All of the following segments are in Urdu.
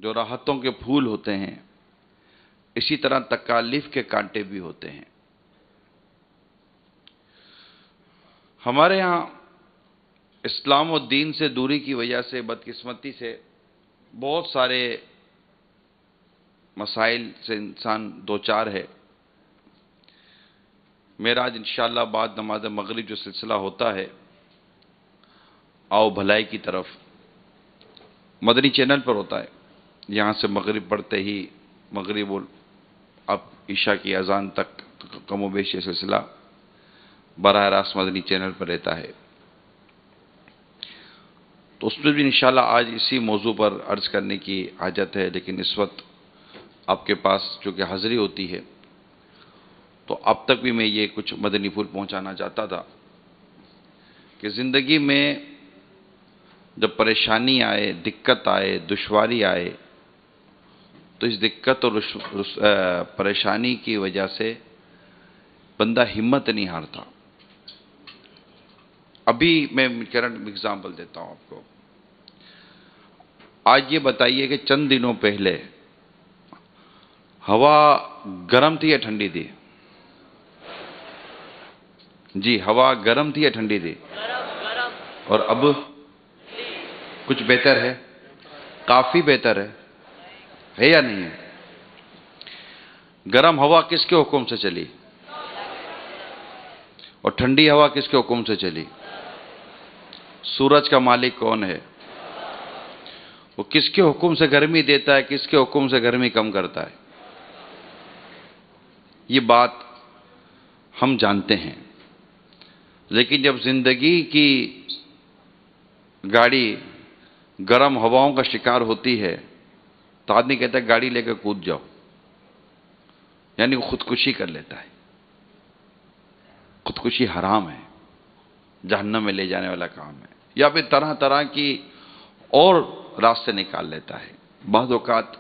جو راحتوں کے پھول ہوتے ہیں، اسی طرح تکالیف کے کانٹے بھی ہوتے ہیں۔ ہمارے ہاں اسلام و دین سے دوری کی وجہ سے بدقسمتی سے بہت سارے مسائل سے انسان دوچار ہے۔ میرا آج انشاءاللہ بعد نماز مغرب جو سلسلہ ہوتا ہے آؤ بھلائی کی طرف، مدنی چینل پر ہوتا ہے، یہاں سے مغرب پڑھتے ہی مغرب اب عشاء کی اذان تک کم و بیش یہ سلسلہ براہ راست مدنی چینل پر رہتا ہے۔ تو اس میں بھی انشاءاللہ آج اسی موضوع پر عرض کرنے کی حاجت ہے، لیکن اس وقت آپ کے پاس چونکہ حاضری ہوتی ہے تو اب تک بھی میں یہ کچھ مدنی پھول پہنچانا چاہتا تھا کہ زندگی میں جب پریشانی آئے، دقت آئے، دشواری آئے تو اس دقت اور پریشانی کی وجہ سے بندہ ہمت نہیں ہارتا۔ ابھی میں کرنٹ ایگزامپل دیتا ہوں آپ کو۔ آج یہ بتائیے کہ چند دنوں پہلے ہوا گرم تھی یا ٹھنڈی تھی؟ جی، ہوا گرم تھی یا ٹھنڈی تھی؟ اور اب کچھ بہتر ہے؟ کافی بہتر ہے یا نہیں ہے؟ گرم ہوا کس کے حکم سے چلی اور ٹھنڈی ہوا کس کے حکم سے چلی؟ سورج کا مالک کون ہے؟ وہ کس کے حکم سے گرمی دیتا ہے، کس کے حکم سے گرمی کم کرتا ہے؟ یہ بات ہم جانتے ہیں، لیکن جب زندگی کی گاڑی گرم ہواؤں کا شکار ہوتی ہے تو آدمی کہتا ہے گاڑی لے کے کود جاؤ، یعنی وہ خودکشی کر لیتا ہے۔ خودکشی حرام ہے، جہنم میں لے جانے والا کام ہے، یا پھر طرح طرح کی اور راستے نکال لیتا ہے۔ بعض اوقات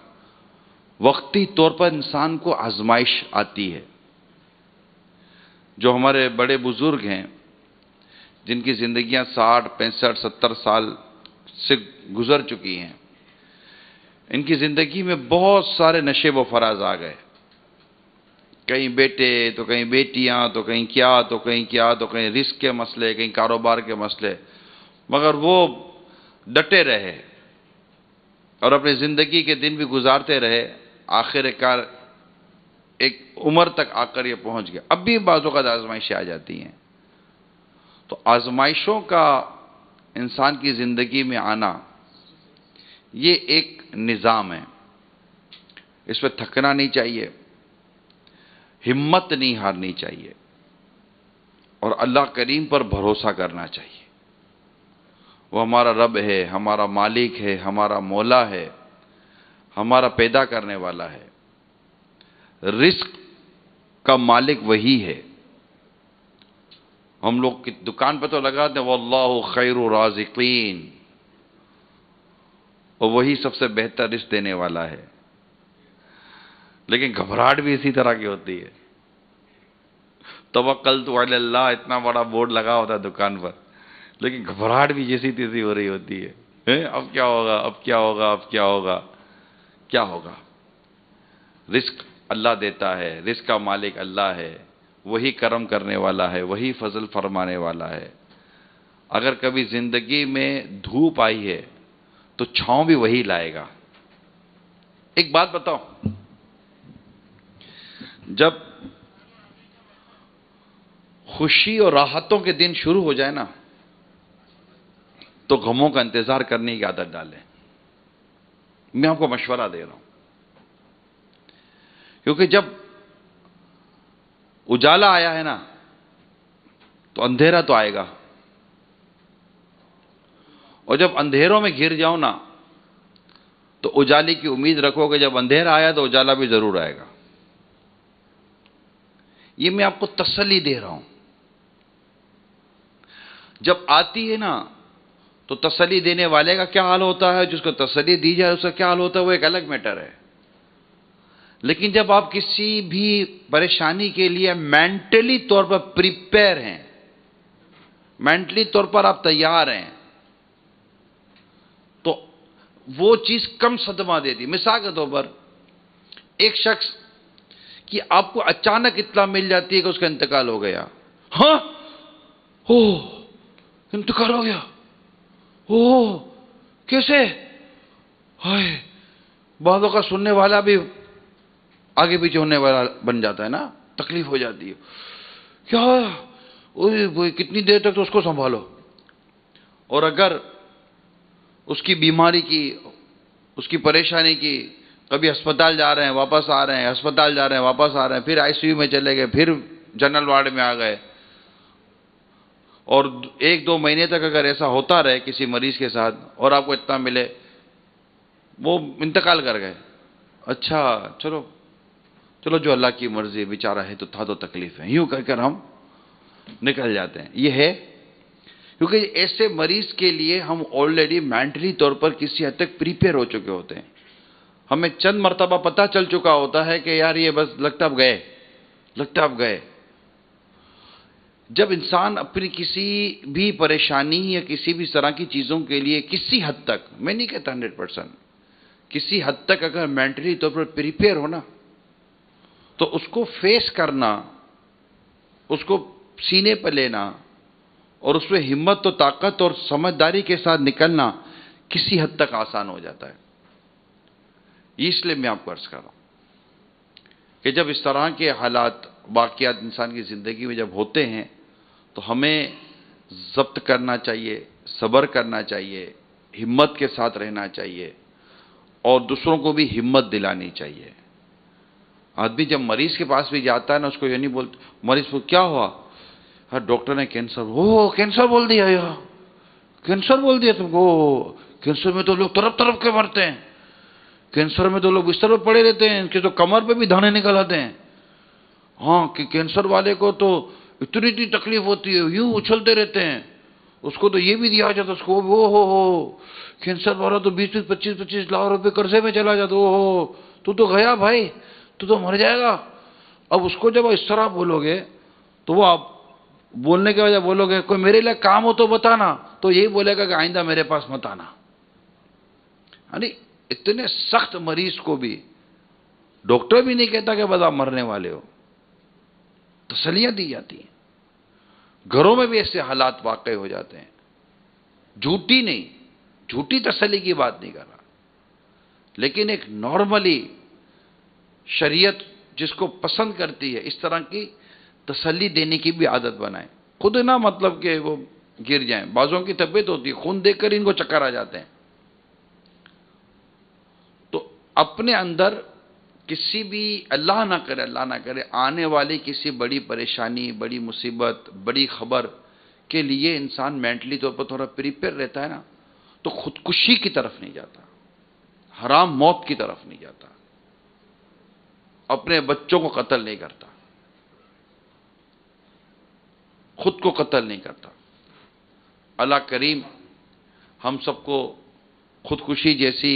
وقتی طور پر انسان کو آزمائش آتی ہے۔ جو ہمارے بڑے بزرگ ہیں جن کی زندگیاں 60، 65، 70 سال سے گزر چکی ہیں، ان کی زندگی میں بہت سارے نشیب و فراز آ گئے، کہیں بیٹے تو کہیں بیٹیاں تو کہیں کیا تو کہیں کیا تو کہیں رزق کے مسئلے، کہیں کاروبار کے مسئلے، مگر وہ ڈٹے رہے اور اپنی زندگی کے دن بھی گزارتے رہے۔ آخر کار ایک عمر تک آ کر یہ پہنچ گیا۔ اب بھی بعض اوقات آزمائشیں آ جاتی ہیں، تو آزمائشوں کا انسان کی زندگی میں آنا یہ ایک نظام ہے، اس پہ تھکنا نہیں چاہیے، ہمت نہیں ہارنی چاہیے، اور اللہ کریم پر بھروسہ کرنا چاہیے۔ وہ ہمارا رب ہے، ہمارا مالک ہے، ہمارا مولا ہے، ہمارا پیدا کرنے والا ہے۔ رزق کا مالک وہی ہے۔ ہم لوگ کی دکان پہ تو لگاتے ہیں واللہ خیر الرازقین، اور وہی سب سے بہتر رزق دینے والا ہے، لیکن گھبراہٹ بھی اسی طرح کی ہوتی ہے۔ توکلت علی اللہ اتنا بڑا بورڈ لگا ہوتا ہے دکان پر، لیکن گھبراہٹ بھی جیسی تیسی ہو رہی ہوتی ہے۔ اب کیا ہوگا، اب کیا ہوگا، اب کیا ہوگا، کیا ہوگا؟ رزق اللہ دیتا ہے، رزق کا مالک اللہ ہے، وہی کرم کرنے والا ہے، وہی فضل فرمانے والا ہے۔ اگر کبھی زندگی میں دھوپ آئی ہے تو چھاؤں بھی وہی لائے گا۔ ایک بات بتاؤ، جب خوشی اور راحتوں کے دن شروع ہو جائے نا تو غموں کا انتظار کرنے کی عادت ڈالیں۔ میں آپ کو مشورہ دے رہا ہوں، کیونکہ جب اجالا آیا ہے نا تو اندھیرا تو آئے گا، اور جب اندھیروں میں گر جاؤ نا تو اجالے کی امید رکھو کہ جب اندھیرا آیا تو اجالا بھی ضرور آئے گا۔ یہ میں آپ کو تسلی دے رہا ہوں۔ جب آتی ہے نا تو تسلی دینے والے کا کیا حال ہوتا ہے، جس کو تسلی دی جائے اس کا کیا حال ہوتا ہے، وہ ایک الگ میٹر ہے۔ لیکن جب آپ کسی بھی پریشانی کے لیے مینٹلی طور پر پریپیئر ہیں، مینٹلی طور پر آپ تیار ہیں، تو وہ چیز کم صدمہ دیتی. مثال کے طور پر ایک شخص کی آپ کو اچانک اطلاع مل جاتی ہے کہ اس کا انتقال ہو گیا. ہاں انتقال ہو گیا, کیسے؟ ہائے, بعضوں کا سننے والا بھی آگے پیچھے ہونے والا بن جاتا ہے نا, تکلیف ہو جاتی ہے. کیا کتنی دیر تک تو اس کو سنبھالو. اور اگر اس کی بیماری کی, اس کی پریشانی کی, کبھی ہسپتال جا رہے ہیں واپس آ رہے ہیں, ہسپتال جا رہے ہیں واپس آ رہے ہیں, پھر آئی سی یو میں چلے گئے, پھر جنرل وارڈ میں آ گئے, اور 1-2 مہینے تک اگر ایسا ہوتا رہے کسی مریض کے ساتھ اور آپ کو اتنا ملے وہ انتقال کر گئے, اچھا چلو جو اللہ کی مرضی, بیچارہ ہے تو تھا تو تکلیف ہے, یوں کر کر ہم نکل جاتے ہیں. یہ ہے کیونکہ ایسے مریض کے لیے ہم آلریڈی مینٹلی طور پر کسی حد تک پریپیئر ہو چکے ہوتے ہیں. ہمیں چند مرتبہ پتہ چل چکا ہوتا ہے کہ یار یہ بس لگتا اب گئے. جب انسان اپنی کسی بھی پریشانی یا کسی بھی طرح کی چیزوں کے لیے کسی حد تک, میں نہیں کہتا 100%, کسی حد تک اگر مینٹلی طور پر پریپیئر ہونا تو اس کو فیس کرنا, اس کو سینے پر لینا اور اس میں ہمت و طاقت اور سمجھداری کے ساتھ نکلنا کسی حد تک آسان ہو جاتا ہے. اس لیے میں آپ کو عرض کر رہا ہوں کہ جب اس طرح کے حالات واقعات انسان کی زندگی میں جب ہوتے ہیں تو ہمیں ضبط کرنا چاہیے, صبر کرنا چاہیے, ہمت کے ساتھ رہنا چاہیے اور دوسروں کو بھی ہمت دلانی چاہیے. آدمی جب مریض کے پاس بھی جاتا ہے نا, اس کو یہ نہیں بولتا مریض کو کیا ہوا, ہر ڈاکٹر نے کینسر, کینسر بول دیا, کینسر بول دیا تم کو. کینسر میں تو لوگ طرف کے مرتے ہیں, کینسر میں تو لوگ بستر پہ پڑے رہتے ہیں, ان کے تو کمر پہ بھی دانے نکل آتے ہیں. ہاں کہ کینسر والے کو تو اتنی تکلیف ہوتی ہے, یوں اچھلتے رہتے ہیں. اس کو تو یہ بھی دیا جاتا, اس کو کینسر والا تو 20-25 لاکھ روپے قرضے میں چلا جاتا. تو گیا بھائی, تو مر جائے گا. اب اس کو جب اس طرح بولو گے تو وہ آپ بولنے کے وجہ بولو گے کوئی میرے لیے کام ہو تو بتانا, تو یہی بولے گا کہ آئندہ میرے پاس مت آنا. یعنی اتنے سخت مریض کو بھی ڈاکٹر بھی نہیں کہتا کہ بس آپ مرنے والے ہو, تسلیاں دی جاتی ہیں. گھروں میں بھی ایسے حالات واقع ہو جاتے ہیں. جھوٹی تسلی کی بات نہیں کر رہا, لیکن ایک نارملی شریعت جس کو پسند کرتی ہے اس طرح کی تسلی دینے کی بھی عادت بنائیں. خود نہ مطلب کہ وہ گر جائیں. بعضوں کی طبیعت ہوتی ہے, خون دیکھ کر ان کو چکر آ جاتے ہیں. تو اپنے اندر کسی بھی اللہ نہ کرے آنے والی کسی بڑی پریشانی, بڑی مصیبت, بڑی خبر کے لیے انسان مینٹلی طور پر تھوڑا پریپیئر رہتا ہے نا, تو خودکشی کی طرف نہیں جاتا, حرام موت کی طرف نہیں جاتا, اپنے بچوں کو قتل نہیں کرتا, خود کو قتل نہیں کرتا. اللہ کریم ہم سب کو خودکشی جیسی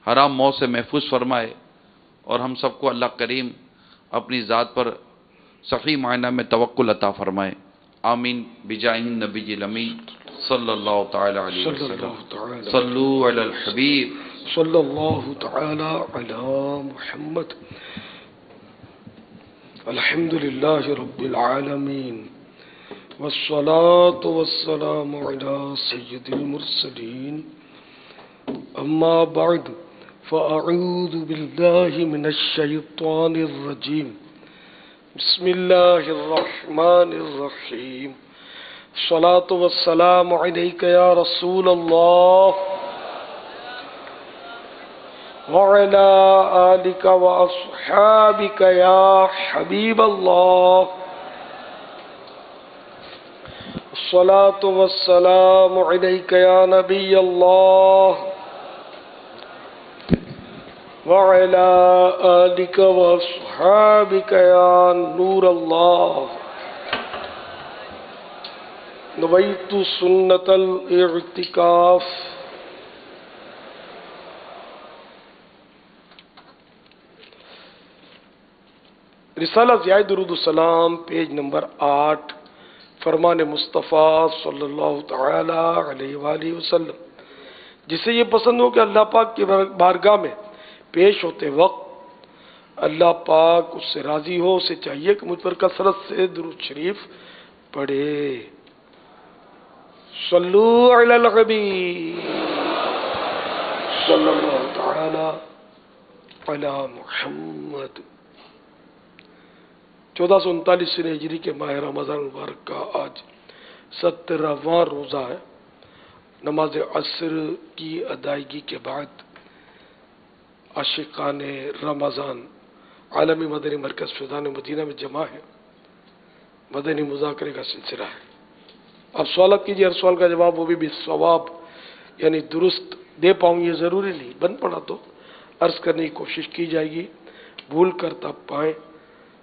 حرام موت سے محفوظ فرمائے, اور ہم سب کو اللہ کریم اپنی ذات پر صحیح معنی میں توکل عطا فرمائے. آمین بجاہ النبی الامین صلی اللہ تعالی علیہ وسلم. صلو علی الحبیب صلی اللہ تعالی علی محمد. الحمدللہ رب العالمین والصلاة والسلام علی سید المرسلین. اما بعد فأعوذ بالله من الشيطان الرجيم. بسم الله الرحمن الرحيم. الصلاة والسلام عليك يا رسول الله وعلى آلك وأصحابك يا حبيب الله. الصلاة والسلام عليك يا نبي الله وعلى آلك وأصحابك يا نور الله. نويت سنة الاعتكاف. رسالہ ضیاء درود السلام پیج نمبر 8. فرمان مصطفیٰ صلی اللہ تعالی علیہ وآلہ وسلم. جسے یہ پسند ہو کہ اللہ پاک کی بارگاہ میں پیش ہوتے وقت اللہ پاک اس سے راضی ہو، اسے چاہیے کہ مجھ پر کثرت سے درود شریف پڑھے۔ صلو علی الحبیب صلی اللہ تعالی علی محمد۔ 1439 ہجری کے ماہ رمضان المبارک کا آج 17واں روزہ ہے۔ نماز عصر کی ادائیگی کے بعد عاشقان رمضان عالمی مدنی مرکز فیضان مدینہ میں جمع ہے، مدنی مذاکرے کا سلسلہ ہے۔ اب سوالات کیجیے، ہر سوال کا جواب وہ بھی بالصواب یعنی درست دے پاؤں یہ ضروری نہیں، بن پڑا تو عرض کرنے کی کوشش کی جائے گی، بھول کرتا پائیں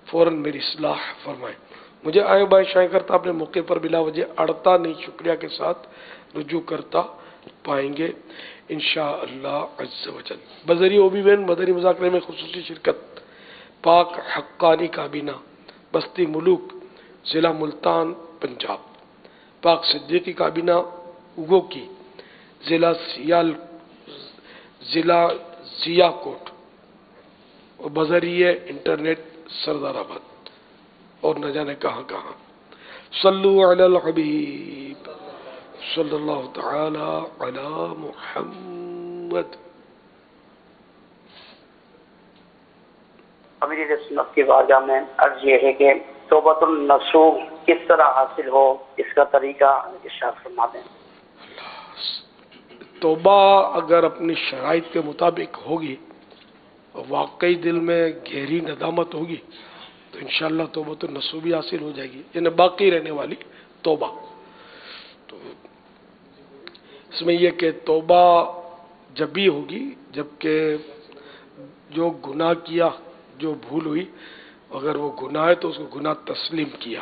فوراً میری اصلاح فرمائیں۔ مجھے آئیں بائیں شائیں کرتا اپنے موقع پر بلا وجہ اڑتا نہیں، شکریہ کے ساتھ رجوع کرتا پائیں گے انشاءاللہ عز و جل۔ بذریعہ اوبی بین مدنی مذاکرے میں خصوصی شرکت پاک حقانی کابینہ بستی ملوک ضلع ملتان پنجاب، پاک صدیقی کابینہ اگو کی ضلع ضیا کوٹ اور بذریعہ انٹرنیٹ سردار آباد اور نہ جانے کہاں کہاں۔ صلو علی الحبیب صلی اللہ تعالی علی محمد۔ امیر سنت کی بارگاہ میں عرض یہ ہے کہ توبۃ النصوح کس طرح حاصل ہو، اس کا طریقہ ارشاد فرما دیں۔ توبہ اگر اپنی شرائط کے مطابق ہوگی، واقعی دل میں گہری ندامت ہوگی تو انشاءاللہ توبۃ النصوح بھی حاصل ہو جائے گی، یعنی باقی رہنے والی توبہ۔ تو اس میں یہ کہ توبہ جب بھی ہوگی جبکہ جو گناہ کیا، جو بھول ہوئی، اگر وہ گناہ ہے تو اس کو گناہ تسلیم کیا،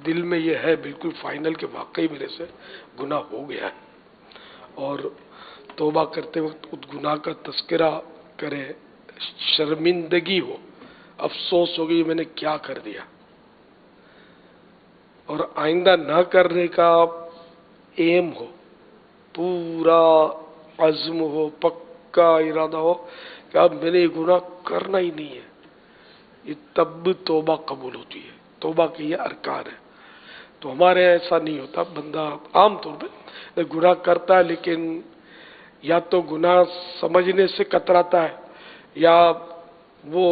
دل میں یہ ہے بالکل فائنل کہ واقعی میرے سے گناہ ہو گیا ہے، اور توبہ کرتے وقت اس گناہ کا تذکرہ کرے، شرمندگی ہو، افسوس ہوگی میں نے کیا کر دیا، اور آئندہ نہ کرنے کا ایم ہو، پورا عزم ہو، پکا ارادہ ہو کہ اب میں نے یہ گناہ کرنا ہی نہیں ہے، یہ تب توبہ قبول ہوتی ہے۔ توبہ کے یہ ارکان ہے۔ تو ہمارے ایسا نہیں ہوتا، بندہ عام طور پہ گناہ کرتا ہے لیکن یا تو گناہ سمجھنے سے کتراتا ہے، یا وہ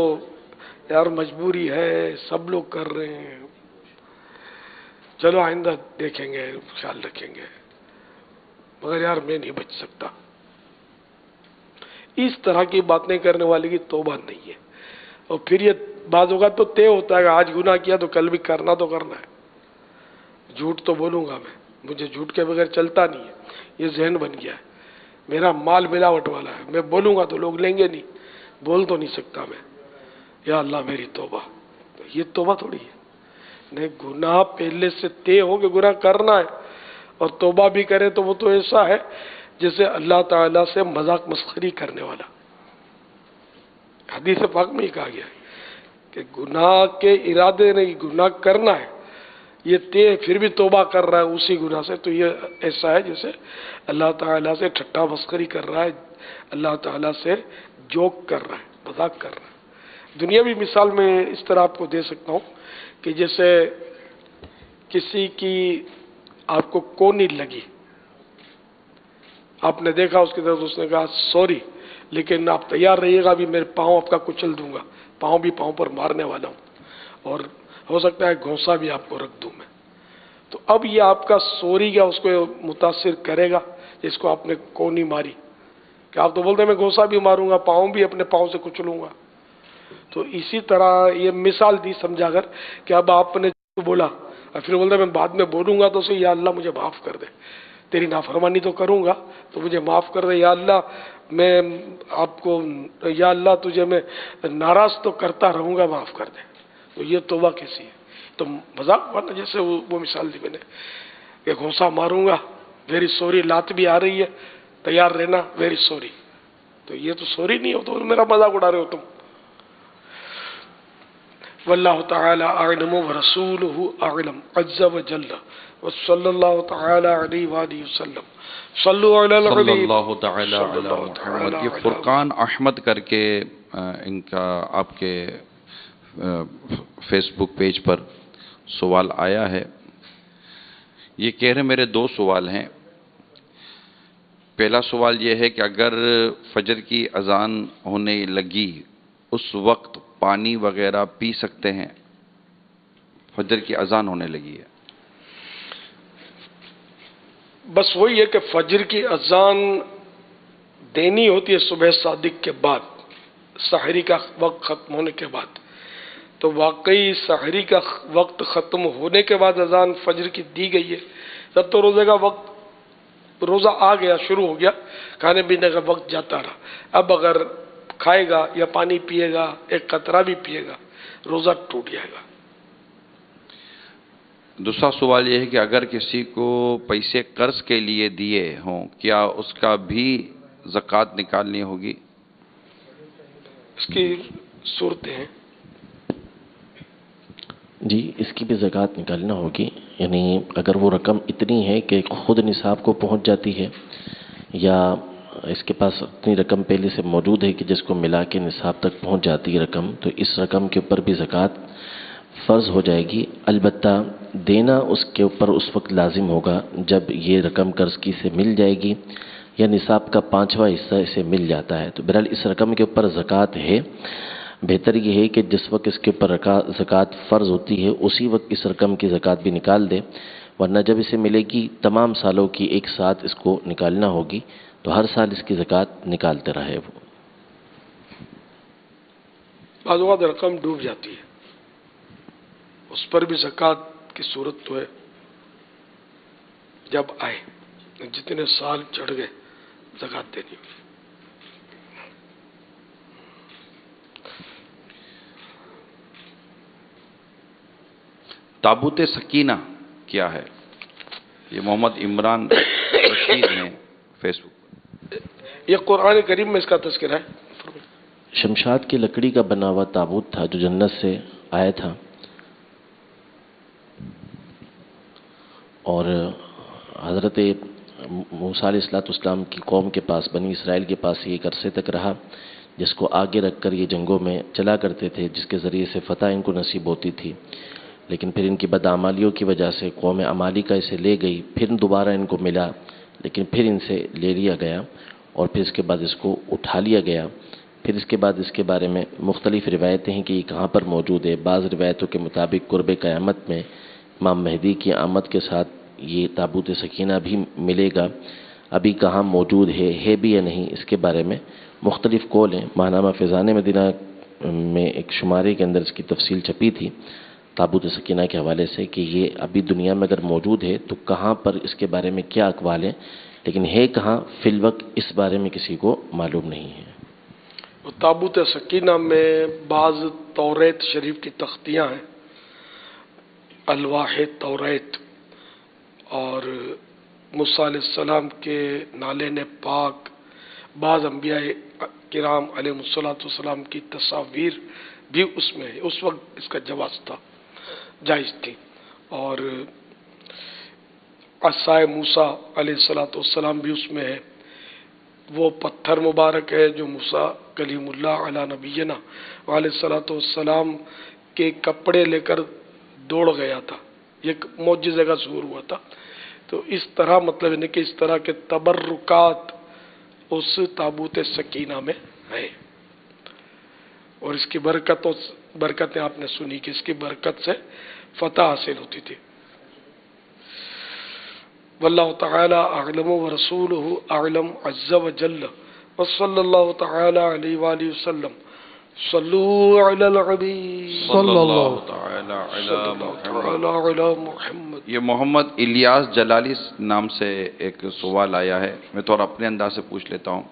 یار مجبوری ہے، سب لوگ کر رہے ہیں، چلو آئندہ دیکھیں گے، خیال رکھیں گے، مگر یار میں نہیں بچ سکتا۔ اس طرح کی باتیں کرنے والے کی توبہ نہیں ہے۔ اور پھر یہ بعض اوقات تو طے ہوتا ہے کہ آج گناہ کیا تو کل بھی کرنا تو کرنا ہے، جھوٹ تو بولوں گا میں، مجھے جھوٹ کے بغیر چلتا نہیں ہے، یہ ذہن بن گیا ہے، میرا مال ملاوٹ والا ہے، میں بولوں گا تو لوگ لیں گے نہیں، بول تو نہیں سکتا میں، یا اللہ میری توبہ۔ تو یہ توبہ تھوڑی ہے، نہیں، گناہ پہلے سے طے ہو کہ گناہ کرنا ہے، اور توبہ بھی کرے تو وہ تو ایسا ہے جیسے اللہ تعالیٰ سے مذاق مسخری کرنے والا۔ حدیث پاک میں ہی کہا گیا ہے کہ گناہ کے ارادے نہیں، گناہ کرنا ہے، یہ طے پھر بھی توبہ کر رہا ہے اسی گناہ سے، تو یہ ایسا ہے جیسے اللہ تعالیٰ سے ٹھٹا مسخری کر رہا ہے، اللہ تعالیٰ سے جوک کر رہا ہے، مذاق کر رہا ہے۔ دنیاوی مثال میں اس طرح آپ کو دے سکتا ہوں کہ جیسے کسی کی آپ کو کونی لگی، آپ نے دیکھا اس کی طرف، اس نے کہا سوری لیکن آپ تیار رہیے گا، ابھی میرے پاؤں آپ کا کچل دوں گا، پاؤں بھی پاؤں پر مارنے والا ہوں، اور ہو سکتا ہے گھونسا بھی آپ کو رکھ دوں میں۔ تو اب یہ آپ کا سوری کیا اس کو متاثر کرے گا جس کو آپ نے کونی ماری، کہ آپ تو بولتے ہیں میں گھونسا بھی ماروں گا، پاؤں بھی اپنے پاؤں سے کچلوں گا۔ تو اسی طرح یہ مثال دی سمجھا کر کہ اب آپ نے بولا اور پھر بولتا میں بعد میں بولوں گا تو اسے یا اللہ مجھے معاف کر دے، تیری نافرمانی تو کروں گا تو مجھے معاف کر دے، یا اللہ میں آپ کو، یا اللہ تجھے میں ناراض تو کرتا رہوں گا، معاف کر دے۔ تو یہ توبہ کیسی ہے؟ تو مذاق ہوا نا، جیسے وہ مثال دی میں نے کہ گھونسا ماروں گا، ویری سوری، لات بھی آ رہی ہے، تیار رہنا، ویری سوری۔ تو یہ تو سوری نہیں ہو، تو میرا مذاق اڑا رہے ہو تم۔ واللہ تعالی اعلم ورسولہ اعلم عز وجل وصلی اللہ تعالی علیہ وآلہ وسلم صلو علی صلی الحبیب اللہ تعالی علی محمد. یہ فرقان احمد کر کے ان کا آپ کے فیس بک پیج پر سوال آیا ہے. یہ کہہ رہے میرے دو سوال ہیں. پہلا سوال یہ ہے کہ اگر فجر کی اذان ہونے لگی اس وقت پانی وغیرہ پی سکتے ہیں؟ فجر کی اذان ہونے لگی ہے. بس وہی ہے کہ فجر کی اذان دینی ہوتی ہے صبح صادق کے بعد، سحری کا وقت ختم ہونے کے بعد. تو واقعی سحری کا وقت ختم ہونے کے بعد اذان فجر کی دی گئی ہے. جب تو روزے کا وقت، روزہ آ گیا، شروع ہو گیا، کھانے پینے کا وقت جاتا رہا. اب اگر کھائے گا یا پانی پیے گا، ایک قطرہ بھی پیے گا، روزہ ٹوٹ جائے گا. دوسرا سوال یہ ہے کہ اگر کسی کو پیسے قرض کے لیے دیے ہوں، کیا اس کا بھی زکوٰۃ نکالنی ہوگی؟ اس کی صورتیں ہیں. جی، اس کی بھی زکوٰۃ نکالنا ہوگی. یعنی اگر وہ رقم اتنی ہے کہ خود نصاب کو پہنچ جاتی ہے، یا اس کے پاس اتنی رقم پہلے سے موجود ہے کہ جس کو ملا کے نصاب تک پہنچ جاتی ہے رقم، تو اس رقم کے اوپر بھی زکوٰۃ فرض ہو جائے گی. البتہ دینا اس کے اوپر اس وقت لازم ہوگا جب یہ رقم قرض کی سے مل جائے گی یا نصاب کا 5واں حصہ اسے مل جاتا ہے. تو بہرحال اس رقم کے اوپر زکوٰۃ ہے. بہتر یہ ہے کہ جس وقت اس کے اوپر زکوٰۃ فرض ہوتی ہے اسی وقت اس رقم کی زکوٰۃ بھی نکال دے، ورنہ جب اسے ملے گی تمام سالوں کی ایک ساتھ اس کو نکالنا ہوگی، تو ہر سال اس کی زکوٰۃ نکالتے رہے. وہ بعض اوقات رقم ڈوب جاتی ہے، اس پر بھی زکوٰۃ کی صورت تو ہے. جب آئے جتنے سال چڑھ گئے زکوٰۃ دینی ہوگی. تابوت سکینہ کیا ہے؟ یہ محمد عمران رشید ہیں فیس بک. یہ قرآن کریم میں اس کا تذکرہ ہے. شمشاد کی لکڑی کا بنا ہوا تابوت تھا جو جنت سے آیا تھا، اور حضرت موسیٰ علیہ السلام کی قوم کے پاس، بنی اسرائیل کے پاس یہ ایک عرصے تک رہا، جس کو آگے رکھ کر یہ جنگوں میں چلا کرتے تھے، جس کے ذریعے سے فتح ان کو نصیب ہوتی تھی. لیکن پھر ان کی بدعمالیوں کی وجہ سے قوم عمالیقہ اسے لے گئی. پھر دوبارہ ان کو ملا، لیکن پھر ان سے لے لیا گیا، اور پھر اس کے بعد اس کو اٹھا لیا گیا. پھر اس کے بعد اس کے بارے میں مختلف روایتیں ہیں کہ یہ کہاں پر موجود ہے. بعض روایتوں کے مطابق قرب قیامت میں امام مہدی کی آمد کے ساتھ یہ تابوت سکینہ بھی ملے گا. ابھی کہاں موجود ہے بھی یا نہیں، اس کے بارے میں مختلف قول ہیں. ماہنامہ فیضان مدینہ میں ایک شمارے کے اندر اس کی تفصیل چھپی تھی تابوت سکینہ کے حوالے سے کہ یہ ابھی دنیا میں اگر موجود ہے تو کہاں پر اس کے بارے میں کیا اقوال ہیں، لیکن ہے کہاں فی الوقت اس بارے میں کسی کو معلوم نہیں ہے. تابوت سکینہ میں بعض توریت شریف کی تختیاں ہیں، الواح توریت، اور موسیٰ علیہ السلام کے نالین پاک، بعض انبیاء کرام علیہ السلام کی تصاویر بھی اس میں ہے. اس وقت اس کا جواز تھا، جائز تھی. اور عصائے موسیٰ علیہ السلام بھی اس میں ہے. وہ پتھر مبارک ہے جو موسیٰ کلیم اللہ علی نبینا علیہ السلام کے کپڑے لے کر دوڑ گیا تھا. یہ معجزے کا ظہور ہوا تھا. تو اس طرح مطلب ہے کہ اس طرح کے تبرکات اس تابوت سکینہ میں ہے. اور اس کی برکتیں آپ نے سنی کہ اس کی برکت سے فتح حاصل ہوتی تھی. واللہ تعالی اعلم ورسولہ اعلم عز وجل وصلی اللہ تعالی علیہ وآلہ وسلم صلو علی الحبیب صلی اللہ تعالی علی محمد. یہ محمد الیاس جلالی نام سے ایک سوال آیا ہے. میں تھوڑا اپنے انداز سے پوچھ لیتا ہوں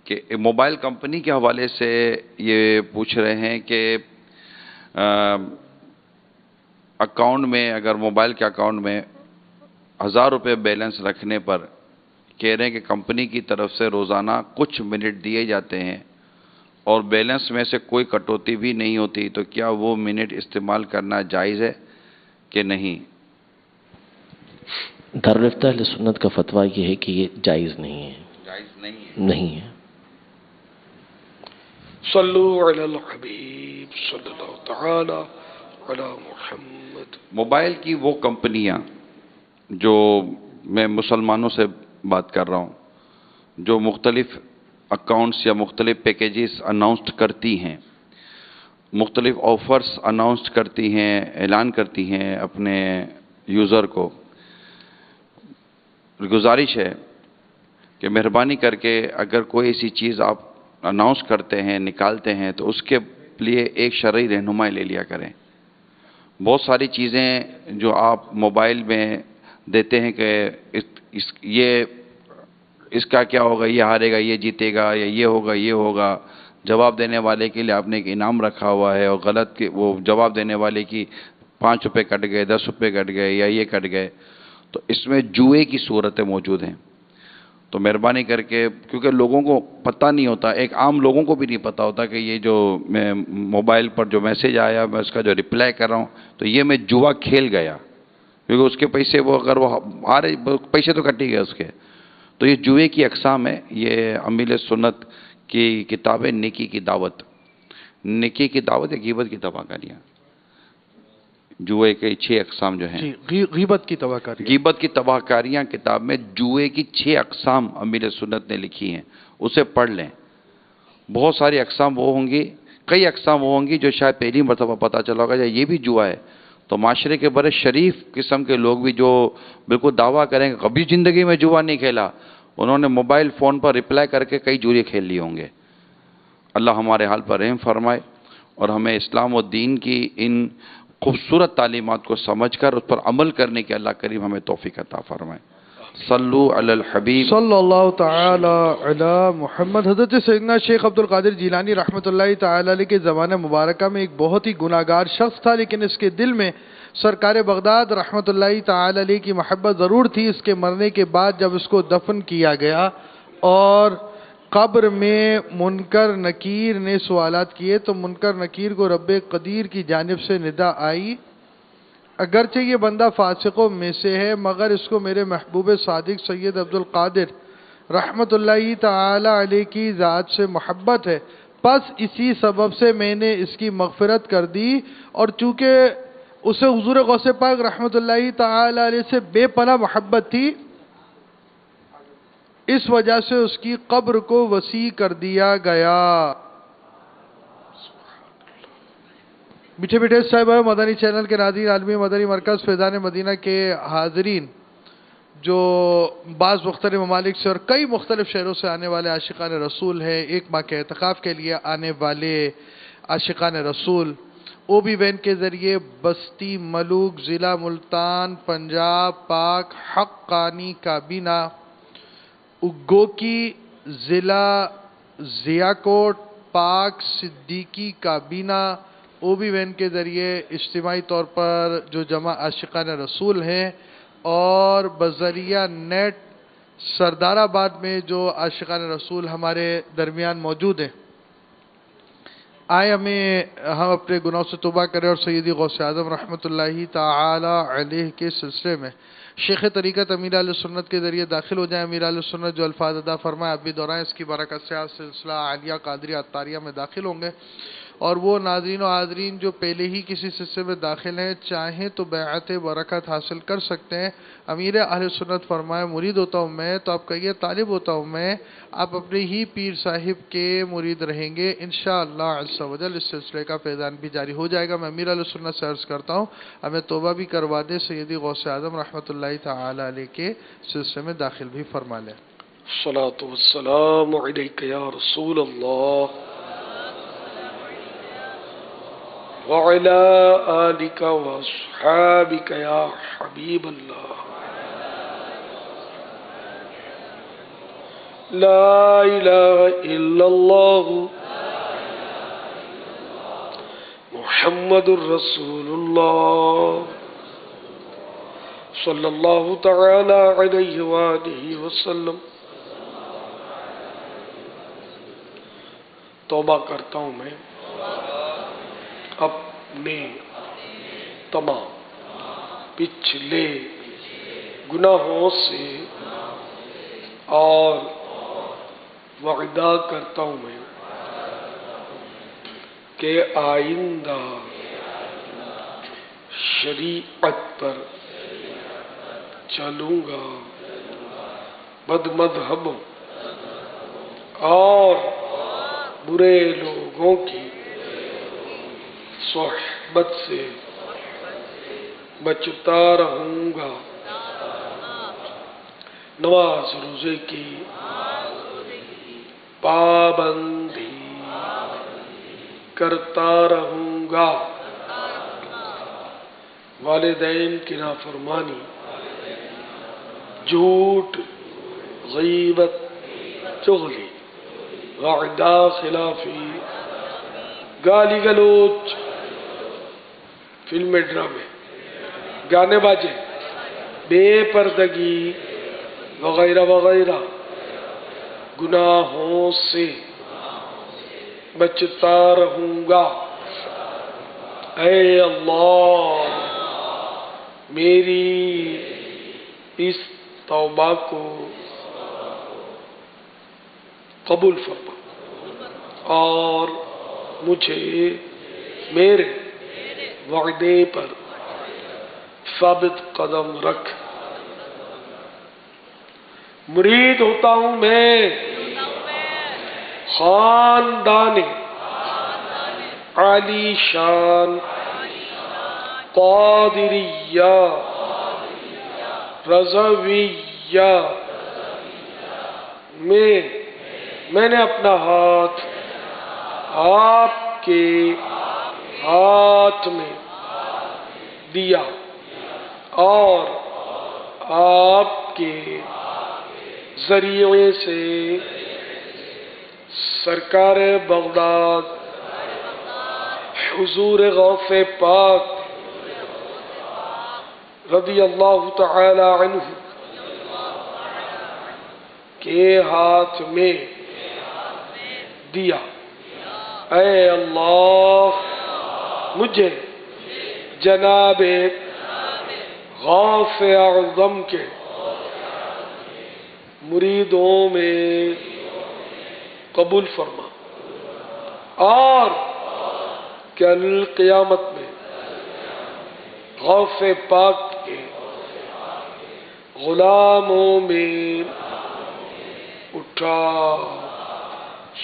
کہ موبائل کمپنی کے حوالے سے یہ پوچھ رہے ہیں کہ اکاؤنٹ میں، اگر موبائل کے اکاؤنٹ میں 1000 روپے بیلنس رکھنے پر کہہ رہے ہیں کہ کمپنی کی طرف سے روزانہ کچھ منٹ دیے جاتے ہیں اور بیلنس میں سے کوئی کٹوتی بھی نہیں ہوتی تو کیا وہ منٹ استعمال کرنا جائز ہے کہ نہیں؟ دارالفتہ اہل سنت کا فتویٰ یہ ہے کہ یہ جائز نہیں ہے، جائز نہیں ہے۔ نہیں ہے۔ صلو علی الحبیب صلی اللہ تعالی علی محمد۔ موبائل کی وہ کمپنیاں، جو میں مسلمانوں سے بات کر رہا ہوں، جو مختلف اکاؤنٹس یا مختلف پیکیجز اناؤنسڈ کرتی ہیں، مختلف آفرز اناؤنسڈ کرتی ہیں، اعلان کرتی ہیں اپنے یوزر کو، گزارش ہے کہ مہربانی کر کے اگر کوئی ایسی چیز آپ اناؤنس کرتے ہیں، نکالتے ہیں، تو اس کے لیے ایک شرعی رہنمائی لے لیا کریں۔ بہت ساری چیزیں جو آپ موبائل میں دیتے ہیں کہ اس کا کیا ہوگا، یہ ہارے گا، یہ جیتے گا، یا یہ ہوگا، یہ ہوگا، جواب دینے والے کے لیے آپ نے ایک انعام رکھا ہوا ہے، اور غلط وہ جواب دینے والے کی 5 روپے کٹ گئے، 10 روپے کٹ گئے، یا یہ کٹ گئے، تو اس میں جوئے کی صورتیں موجود ہیں۔ تو مہربانی کر کے، کیونکہ لوگوں کو پتہ نہیں ہوتا، ایک عام لوگوں کو بھی نہیں پتہ ہوتا کہ یہ جو میں موبائل پر جو میسج آیا، میں اس کا جو رپلائی کر رہا ہوں، تو یہ میں جوا کھیل گیا، کیونکہ اس کے پیسے وہ اگر وہ ہارے، پیسے تو کٹ ہی گئے اس کے۔ تو یہ جوئے کی اقسام ہے۔ یہ امیل سنت کی کتاب ہے نیکی کی دعوت، نیکی کی دعوت ہے، غیبت کی تباہ کاریاں، جوئے کے 6 اقسام جو ہیں، غیبت کی تباہ کاری، غیبت کی تباہ کاریاں کتاب میں جوئے کی 6 اقسام امیل سنت نے لکھی ہیں، اسے پڑھ لیں۔ بہت ساری اقسام وہ ہوں گی، کئی اقسام وہ ہوں گی جو شاید پہلی مرتبہ پتہ چلا ہوگا یا یہ بھی جوا ہے، تو معاشرے کے بڑے شریف قسم کے لوگ بھی جو بالکل دعویٰ کریں گے کبھی زندگی میں جوا نہیں کھیلا، انہوں نے موبائل فون پر رپلائی کر کے کئی جوئے کھیل لیے ہوں گے۔ اللہ ہمارے حال پر رحم فرمائے اور ہمیں اسلام و دین کی ان خوبصورت تعلیمات کو سمجھ کر اس پر عمل کرنے کی اللہ کریم ہمیں توفیق عطا فرمائے۔ صلو علی الحبیب صلی اللہ تعالی علی محمد۔ حضرت سیدنا شیخ عبد القادر جیلانی رحمۃ اللہ تعالی علیہ کے زمانہ مبارکہ میں ایک بہت ہی گناہ گار شخص تھا، لیکن اس کے دل میں سرکار بغداد رحمۃ اللہ تعالی علیہ کی محبت ضرور تھی۔ اس کے مرنے کے بعد جب اس کو دفن کیا گیا اور قبر میں منکر نکیر نے سوالات کیے تو منکر نکیر کو رب قدیر کی جانب سے ندا آئی، اگرچہ یہ بندہ فاسقوں میں سے ہے مگر اس کو میرے محبوب صادق سید عبد القادر رحمت اللہ تعالی علیہ کی ذات سے محبت ہے، پس اسی سبب سے میں نے اس کی مغفرت کر دی، اور چونکہ اسے حضور غوث پاک رحمت اللہ تعالی علیہ سے بے پناہ محبت تھی، اس وجہ سے اس کی قبر کو وسیع کر دیا گیا۔ میٹھے میٹھے صاحب مدنی چینل کے ناظرین، عالمی مدنی مرکز فیضان مدینہ کے حاضرین، جو بعض مختلف ممالک سے اور کئی مختلف شہروں سے آنے والے عاشقان رسول ہیں، ایک ماہ کے اعتکاف کے لیے آنے والے عاشقان رسول، او بی وین کے ذریعے بستی ملوک، ضلع ملتان، پنجاب، پاک حقانی کابینہ، اگوکی ضلع ضیا کوٹ، پاک صدیقی کابینہ، او بی وین کے ذریعے اجتماعی طور پر جو جمع عاشقان رسول ہیں، اور بذریعہ نیٹ سردار آباد میں جو عاشقان رسول ہمارے درمیان موجود ہیں، آئے ہم اپنے گناہوں سے توبہ کریں اور سیدی غوث اعظم رحمۃ اللہ تعالی علیہ کے سلسلے میں شیخ طریقت امیر علیہ سنت کے ذریعے داخل ہو جائیں۔ امیر علیہ سنت جو الفاظ ادا فرمائے آپ بھی دورائیں، اس کی برکت سے آپ سلسلہ عالیہ قادریہ عطاریہ میں داخل ہوں گے، اور وہ ناظرین و حاضرین جو پہلے ہی کسی سلسلے میں داخل ہیں چاہیں تو بیعت برکت حاصل کر سکتے ہیں۔ امیر اہل سنت فرمائے مرید ہوتا ہوں میں، تو آپ کہیے طالب ہوتا ہوں میں، آپ اپنے ہی پیر صاحب کے مرید رہیں گے انشاءاللہ عز و جل۔ اس سلسلے کا فیضان بھی جاری ہو جائے گا۔ میں امیر علیہ سنت سے عرض کرتا ہوں ہمیں توبہ بھی کروا دے، سیدی غوث اعظم رحمۃ اللہ تعالی علیہ کے سلسلے میں داخل بھی فرما لیں۔ الصلاۃ والسلام علیک یا رسول اللہ وعلى آلك وأصحابك يا حبيب الله لا إله إلا الله محمد رسول الله صلى الله تعالى عليه وآله وسلم توبہ کرتا ہوں میں اپنے تمام پچھلے گناہوں سے اور وعدہ کرتا ہوں میں کہ آئندہ شریعت پر چلوں گا، بد مذہبوں اور برے لوگوں کی صحبت سے بچتا رہوں گا، نماز روزے کی پابندی کرتا رہوں گا، والدین کی نافرمانی، جھوٹ، غیبت، چغلی، وعدہ خلافی، گالی گلوچ، فلمیں، ڈرامے، گانے باجے، بے پردگی وغیرہ وغیرہ گناہوں سے بچتا رہوں گا۔ اے اللہ میری اس توبہ کو قبول فرما اور مجھے میرے وعدے پر ثابت قدم رکھ۔ مرید ہوتا ہوں میں خاندان عالی شان قادریہ رضویہ میں نے اپنا ہاتھ آپ کے ہاتھ میں دیا اور آپ کے ذریعے سے سرکار بغداد حضور غوث پاک رضی اللہ تعالی عنہ کے ہاتھ میں دیا۔ اے اللہ مجھے جناب غوث اعظم کے مریدوں میں قبول فرما اور کل قیامت میں غوث پاک کے غلاموں میں اٹھا۔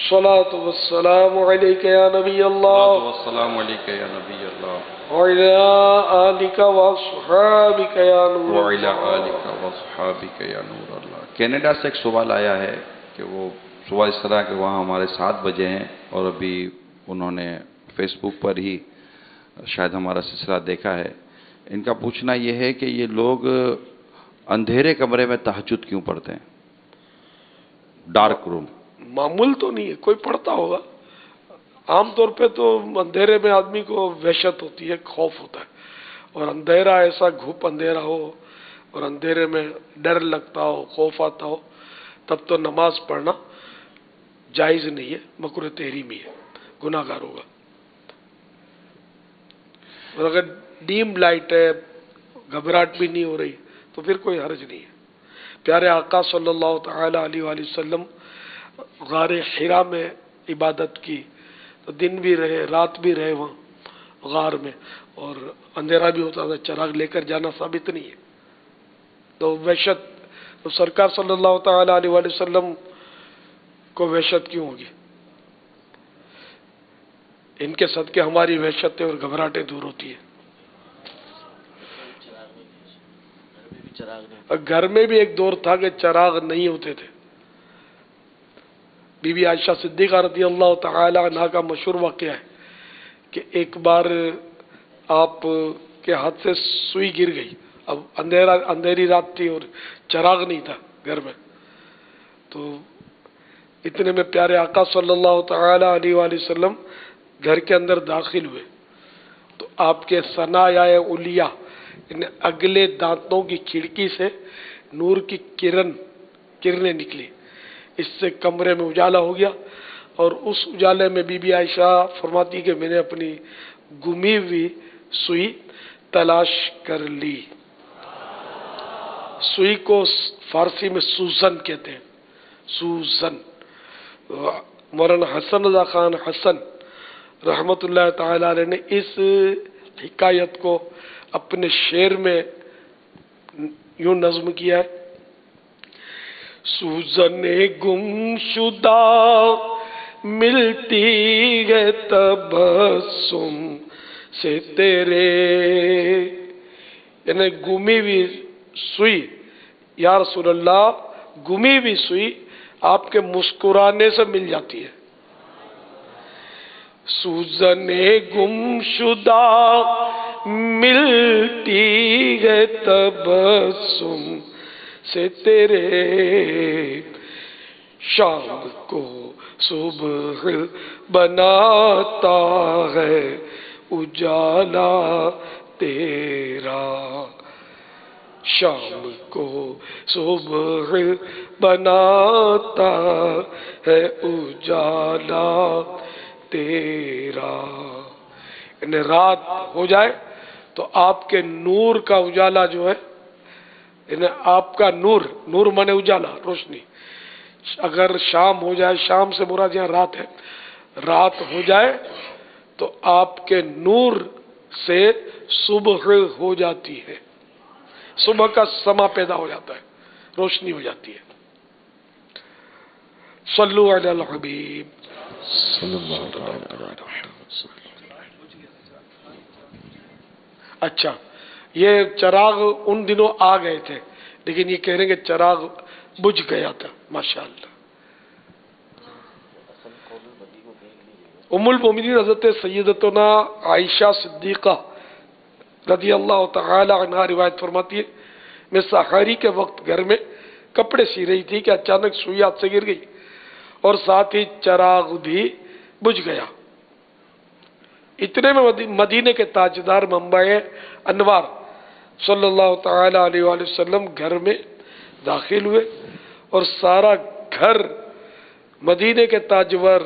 صلاۃ والسلام علیک یا نبی اللہ، والسلام علیک یا نبی اللہ، وعلی آلک واصحابک یا نور وعلی اللہ۔ آلک واصحابک یا نور اللہ۔ کینیڈا سے ایک سوال آیا ہے کہ وہ صبح اس طرح کہ وہاں ہمارے 7 بجے ہیں اور ابھی انہوں نے فیس بک پر ہی شاید ہمارا سلسلہ دیکھا ہے۔ ان کا پوچھنا یہ ہے کہ یہ لوگ اندھیرے کمرے میں تہجد کیوں پڑھتے ہیں، ڈارک روم؟ معمول تو نہیں ہے، کوئی پڑھتا ہوگا۔ عام طور پہ تو اندھیرے میں آدمی کو وحشت ہوتی ہے، خوف ہوتا ہے، اور اندھیرا ایسا گھوپ اندھیرا ہو اور اندھیرے میں ڈر لگتا ہو، خوف آتا ہو، تب تو نماز پڑھنا جائز نہیں ہے، مکروہ تحریمی ہے، گناہ گار ہوگا۔ اور اگر ڈیم لائٹ ہے، گھبراہٹ بھی نہیں ہو رہی، تو پھر کوئی حرج نہیں ہے۔ پیارے آقا صلی اللہ تعالی علیہ وآلہ وسلم غار حرا میں عبادت کی، تو دن بھی رہے رات بھی رہے وہاں غار میں، اور اندھیرا بھی ہوتا تھا، چراغ لے کر جانا ثابت نہیں ہے۔ تو وحشت، تو سرکار صلی اللہ تعالی علیہ وآلہ وسلم کو وحشت کیوں ہوگی؟ ان کے صدقے ہماری وحشتیں اور گھبراہٹیں دور ہوتی ہیں۔ گھر میں بھی ایک دور تھا کہ چراغ نہیں ہوتے تھے۔ بی بی عائشہ صدیقہ رضی اللہ تعالی عنہ کا مشہور واقعہ ہے کہ ایک بار آپ کے ہاتھ سے سوئی گر گئی، اب اندھیری رات تھی اور چراغ نہیں تھا گھر میں، تو اتنے میں پیارے آقا صلی اللہ تعالی علیہ وآلہ وسلم گھر کے اندر داخل ہوئے، تو آپ کے ثنایا علیہ یعنی اگلے دانتوں کی کھڑکی سے نور کی کرنیں نکلی، اس سے کمرے میں اجالا ہو گیا۔ اور اس اجالے میں بی بی عائشہ فرماتی کہ میں نے اپنی گمی ہوئی سوئی تلاش کر لی. سوئی کو فارسی میں سوزن کہتے ہیں، سوزن. مولانا حسن رضا خان حسن رحمت اللہ تعالی علیہ نے اس حکایت کو اپنے شعر میں یوں نظم کیا ہے: سوزن گم شدہ ملتی ہے تبسم سے تیرے، یعنی گمی ہوئی سوئی، یا رسول اللہ گمی ہوئی سوئی آپ کے مسکرانے سے مل جاتی ہے. سوزن گم شدہ ملتی ہے تبسم سے تیرے، شام کو صبح بناتا ہے اجالا تیرا، شام کو صبح بناتا ہے اجالا تیرا. یعنی رات ہو جائے تو آپ کے نور کا اجالا جو ہے، یعنی آپ کا نور، نور مانے اجالا، روشنی. اگر شام ہو جائے، شام سے مراد یہاں رات ہے، رات ہو جائے تو آپ کے نور سے صبح ہو جاتی ہے، صبح کا سما پیدا ہو جاتا ہے، روشنی ہو جاتی ہے. صلو علی الحبیب صلی اللہ علیہ وسلم. اچھا، یہ چراغ ان دنوں آ گئے تھے، لیکن یہ کہہ رہے ہیں کہ چراغ بجھ گیا تھا. ماشاءاللہ. ام المومنین حضرت سیدتنا عائشہ صدیقہ رضی اللہ تعالی عنہا روایت فرماتی ہے، میں سحری کے وقت گھر میں کپڑے سی رہی تھی کہ اچانک سوئی ہاتھ سے گر گئی اور ساتھ ہی چراغ بھی بجھ گیا. اتنے میں مدینے کے تاجدار منبع انوار صلی اللہ تعالی علیہ وآلہ وسلم گھر میں داخل ہوئے اور سارا گھر مدینے کے تاجور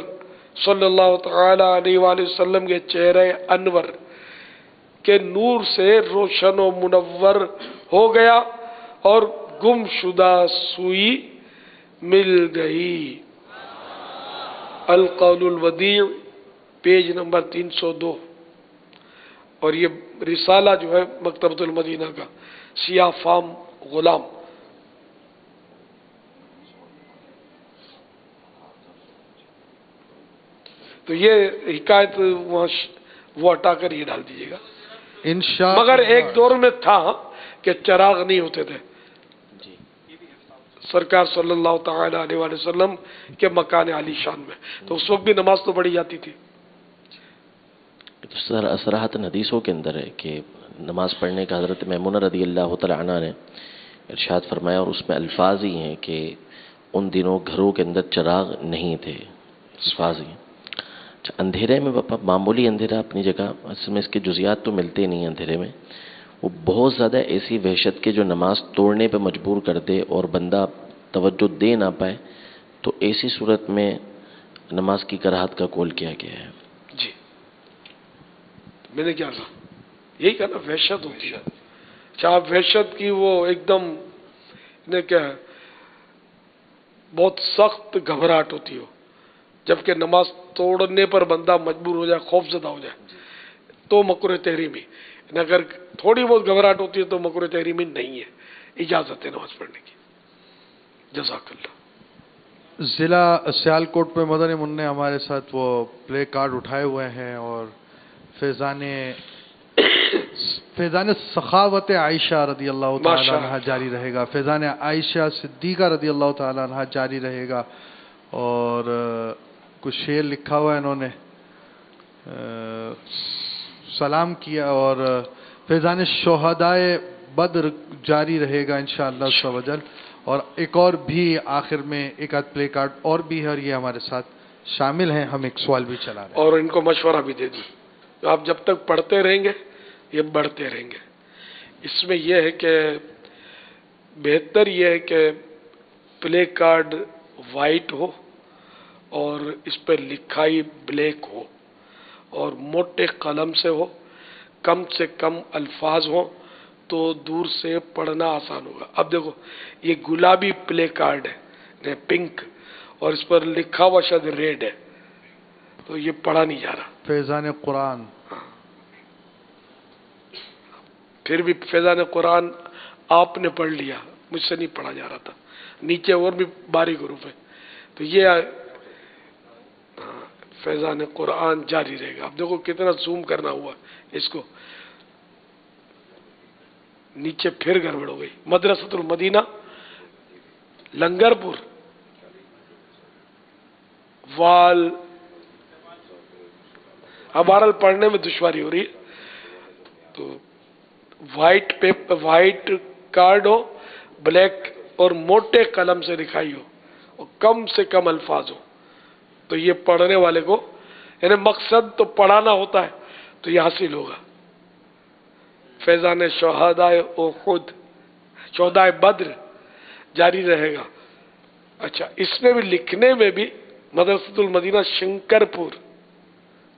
صلی اللہ تعالی علیہ وآلہ وسلم کے چہرے انور کے نور سے روشن و منور ہو گیا اور گم شدہ سوئی مل گئی. القول الودیع پیج نمبر 302. اور یہ رسالہ جو ہے مکتبۃ المدینہ کا سیاہ فام غلام. تو یہ حکایت وہاں وہ ہٹا کر یہ ڈال دیجیے گا. مگر ایک دور میں تھا کہ چراغ نہیں ہوتے تھے سرکار صلی اللہ تعالی علیہ وآلہ وسلم کے مکان عالی شان میں، تو اس وقت بھی نماز تو پڑھی جاتی تھی. صراحتاً حدیثوں کے اندر ہے کہ نماز پڑھنے کا حضرت میمونہ رضی اللہ تعالی عنہ نے ارشاد فرمایا، اور اس میں الفاظ ہی ہیں کہ ان دنوں گھروں کے اندر چراغ نہیں تھے. الفاظ ہی ہیں. اچھا، اندھیرے میں باپا معمولی اندھیرا اپنی جگہ، اصل میں اس کے جزیات تو ملتے نہیں ہیں اندھیرے میں. وہ بہت زیادہ ایسی وحشت کے جو نماز توڑنے پہ مجبور کر دے اور بندہ توجہ دے نہ پائے، تو ایسی صورت میں نماز کی کراہت کا قول کیا گیا ہے. جی میں نے کیا کہا، یہی کہا نا، وحشت ہوتی ہے. چاہے وحشت کی وہ ایک دم کیا ہے، بہت سخت گھبراہٹ ہوتی ہو، جبکہ نماز توڑنے پر بندہ مجبور ہو جائے، خوف زدہ ہو جائے، تو مکروہ تحریمی. اگر تھوڑی بہت گھبراہٹ ہوتی ہے تو مکروہ تحریمی نہیں ہے، اجازت ہے نماز پڑھنے کی. جزاک اللہ. ضلع سیالکوٹ پہ مدنی منع ہمارے ساتھ وہ پلے کارڈ اٹھائے ہوئے ہیں اور فیضان سخاوت عائشہ رضی اللہ تعالی عنہ جاری رہے گا، فیضان عائشہ صدیقہ رضی اللہ تعالی عنہ جاری رہے گا. اور کچھ شعر لکھا ہوا ہے انہوں نے، سلام کیا. اور فیضان شہدائے بدر جاری رہے گا انشاءاللہ عز و جل. اور ایک اور بھی آخر میں ایک آدھ پلے کارڈ اور بھی ہے، اور یہ ہمارے ساتھ شامل ہیں. ہم ایک سوال بھی چلا رہے ہیں اور ان کو مشورہ بھی دے دوں، آپ جب تک پڑھتے رہیں گے یہ بڑھتے رہیں گے. اس میں یہ ہے کہ بہتر یہ ہے کہ پلے کارڈ وائٹ ہو اور اس پہ لکھائی بلیک ہو اور موٹے قلم سے ہو، کم سے کم الفاظ ہوں تو دور سے پڑھنا آسان ہوگا۔ اب دیکھو یہ گلابی پلے کارڈ ہے، پنک، اور اس پر لکھا ہوا شاید ریڈ ہے، تو یہ پڑھا نہیں جا رہا۔ فیضان قرآن، پھر بھی فیضان قرآن آپ نے پڑھ لیا، مجھ سے نہیں پڑھا جا رہا تھا، نیچے اور بھی باریک حروف ہے، تو یہ فیضان قرآن جاری رہے گا۔ اب دیکھو کتنا زوم کرنا ہوا اس کو، نیچے پھر گڑبڑ ہو گئی۔ مدرسۃ المدینہ لنگر پور وال، اب بہرحال پڑھنے میں دشواری ہو رہی ہے، تو وائٹ کارڈ ہو، بلیک اور موٹے قلم سے لکھائی ہو اور کم سے کم الفاظ ہو، تو یہ پڑھنے والے کو، یعنی مقصد تو پڑھانا ہوتا ہے تو یہ حاصل ہوگا۔ فیضان شہدائے احد، شہدائے بدر جاری رہے گا۔ اچھا، اس میں بھی لکھنے میں بھی مدرسۃ المدینہ شنکر پور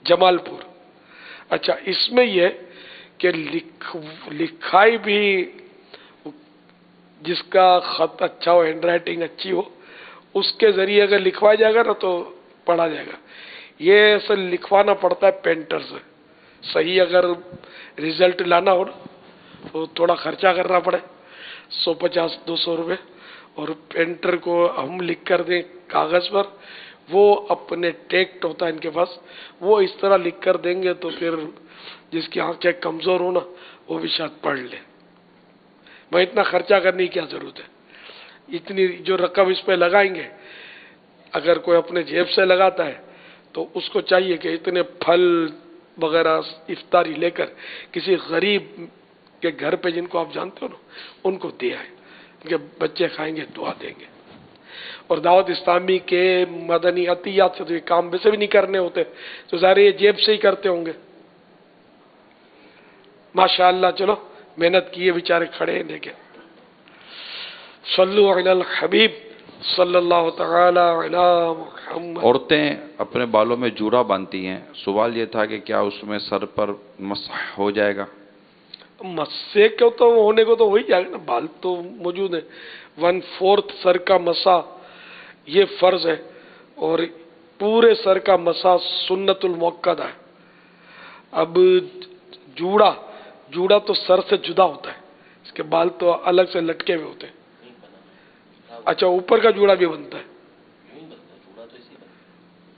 جمال پور، اچھا اس میں یہ کہ لکھائی بھی جس کا خط اچھا ہو، ہینڈ رائٹنگ اچھی ہو، اس کے ذریعے اگر لکھوایا جائے گا نا تو پڑھا جائے گا۔ یہ اصل لکھوانا پڑتا ہے پینٹر سے، صحیح اگر رزلٹ لانا ہو نا تو تھوڑا خرچہ کرنا پڑے، 150-200 روپے، اور پینٹر کو ہم لکھ کر دیں کاغذ پر، وہ اپنے ٹیکٹ ہوتا ہے ان کے پاس، وہ اس طرح لکھ کر دیں گے تو پھر جس کی آنکھیں کمزور ہو نا وہ بھی شاید پڑھ لے۔ میں اتنا خرچہ کرنے کی کیا ضرورت ہے، اتنی جو رقم اس پہ لگائیں گے، اگر کوئی اپنے جیب سے لگاتا ہے تو اس کو چاہیے کہ اتنے پھل وغیرہ افطاری لے کر کسی غریب کے گھر پہ، جن کو آپ جانتے ہو نا، ان کو دے آئے، ان کے بچے کھائیں گے، دعا دیں گے۔ اور دعوت اسلامی کے مدنی عطیات سے تو یہ کام ویسے بھی نہیں کرنے ہوتے، تو ظاہر یہ جیب سے ہی کرتے ہوں گے۔ ماشاءاللہ، چلو محنت کیے بیچارے کھڑے ہیں، دیکھیں۔ صلو علی الحبیب صلی اللہ تعالی علی محمد۔ عورتیں اپنے بالوں میں جوڑا باندھتی ہیں، سوال یہ تھا کہ کیا اس میں سر پر مسح ہو جائے گا؟ مسے کو تو ہونے کو تو ہو ہی جائے گا نا، بال تو موجود ہے۔ 1/4 سر کا مسا یہ فرض ہے، اور پورے سر کا مسا سنت المؤکدہ ہے۔ اب جوڑا تو سر سے جدا ہوتا ہے، اس کے بال تو الگ سے لٹکے ہوئے ہوتے ہیں۔ اچھا، اوپر کا جوڑا بھی بنتا ہے،